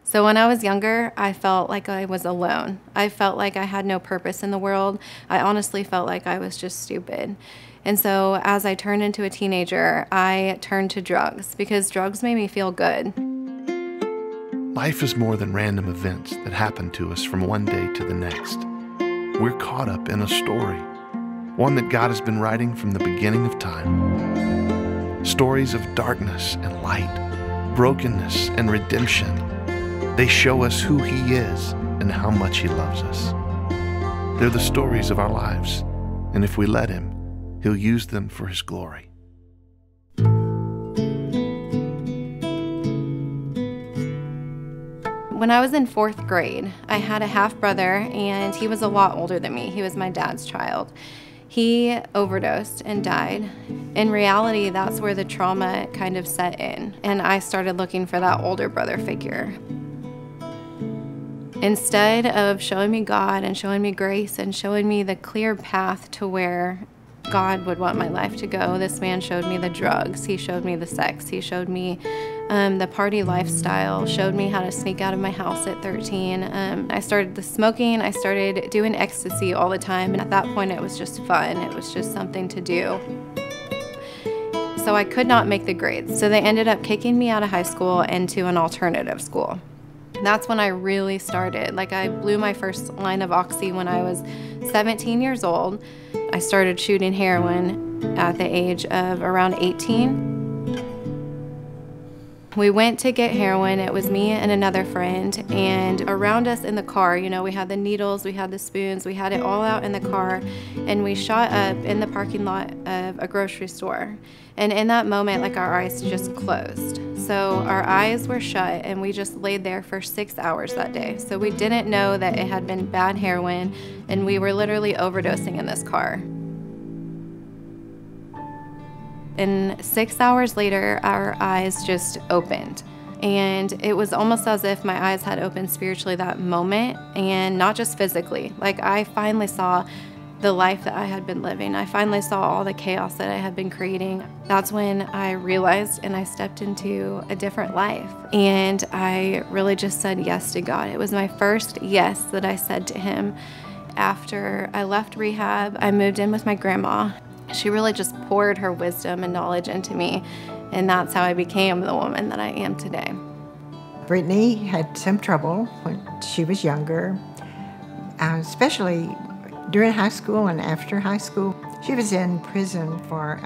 So when I was younger, I felt like I was alone. I felt like I had no purpose in the world. I honestly felt like I was just stupid. And so as I turned into a teenager, I turned to drugs because drugs made me feel good. Life is more than random events that happen to us from one day to the next. We're caught up in a story, one that God has been writing from the beginning of time. Stories of darkness and light, brokenness and redemption. They show us who He is and how much He loves us. They're the stories of our lives, and if we let Him, He'll use them for His glory. When I was in 4th grade, I had a half-brother, and he was a lot older than me. He was my dad's child. He overdosed and died. In reality, that's where the trauma kind of set in, and I started looking for that older brother figure. Instead of showing me God and showing me grace and showing me the clear path to where God would want my life to go, this man showed me the drugs, he showed me the sex, he showed me the party lifestyle, showed me how to sneak out of my house at 13. I started the smoking, I started doing ecstasy all the time, and at that point it was just fun, it was just something to do. So I could not make the grades, so they ended up kicking me out of high school into an alternative school. That's when I really started. Like, I blew my first line of oxy when I was 17 years old. I started shooting heroin at the age of around 18. We went to get heroin. It was me and another friend, and around us in the car, you know, we had the needles, we had the spoons, we had it all out in the car, and we shot up in the parking lot of a grocery store. And in that moment, like, our eyes just closed. So our eyes were shut, and we just laid there for 6 hours that day. So we didn't know that it had been bad heroin, and we were literally overdosing in this car. And 6 hours later, our eyes just opened. And it was almost as if my eyes had opened spiritually that moment, and not just physically. Like, I finally saw the life that I had been living. I finally saw all the chaos that I had been creating. That's when I realized and I stepped into a different life. And I really just said yes to God. It was my first yes that I said to Him. After I left rehab, I moved in with my grandma. She really just poured her wisdom and knowledge into me, and that's how I became the woman that I am today. Britni had some trouble when she was younger, especially during high school and after high school. She was in prison for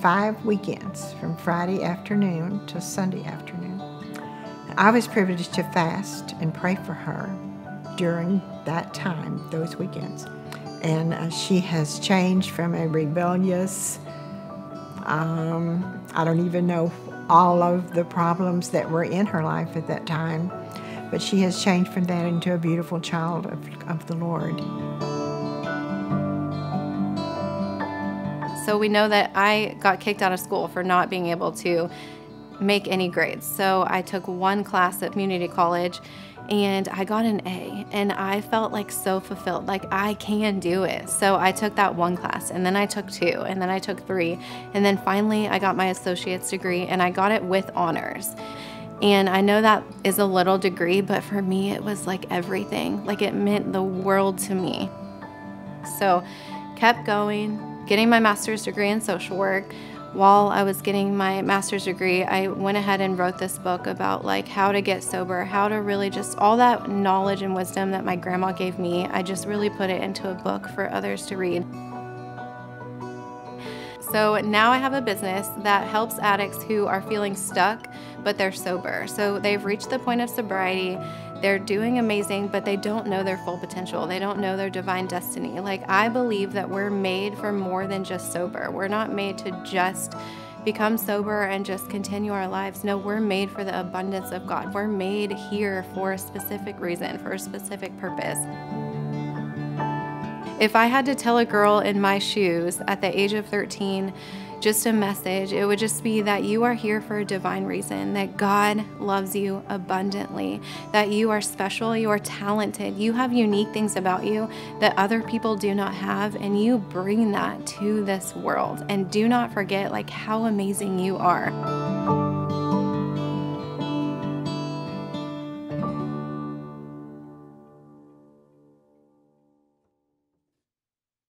5 weekends, from Friday afternoon to Sunday afternoon. I was privileged to fast and pray for her during that time, those weekends. And she has changed from a rebellious, I don't even know all of the problems that were in her life at that time, but she has changed from that into a beautiful child of the Lord. So we know that I got kicked out of school for not being able to make any grades. So I took one class at community college, and I got an A, and I felt like so fulfilled, like I can do it. So I took that one class, and then I took 2, and then I took 3, and then finally I got my associate's degree, and I got it with honors. And I know that is a little degree, but for me it was like everything. Like, it meant the world to me. So kept going, getting my master's degree in social work. While I was getting my master's degree, I went ahead and wrote this book about like how to get sober, how to really just all that knowledge and wisdom that my grandma gave me. I just really put it into a book for others to read. So now I have a business that helps addicts who are feeling stuck, but they're sober. So they've reached the point of sobriety. They're doing amazing, but they don't know their full potential. They don't know their divine destiny. Like, I believe that we're made for more than just sober. We're not made to just become sober and just continue our lives. No, we're made for the abundance of God. We're made here for a specific reason, for a specific purpose. If I had to tell a girl in my shoes at the age of 13 just a message, it would just be that you are here for a divine reason, that God loves you abundantly, that you are special, you are talented, you have unique things about you that other people do not have, and you bring that to this world. And do not forget like how amazing you are.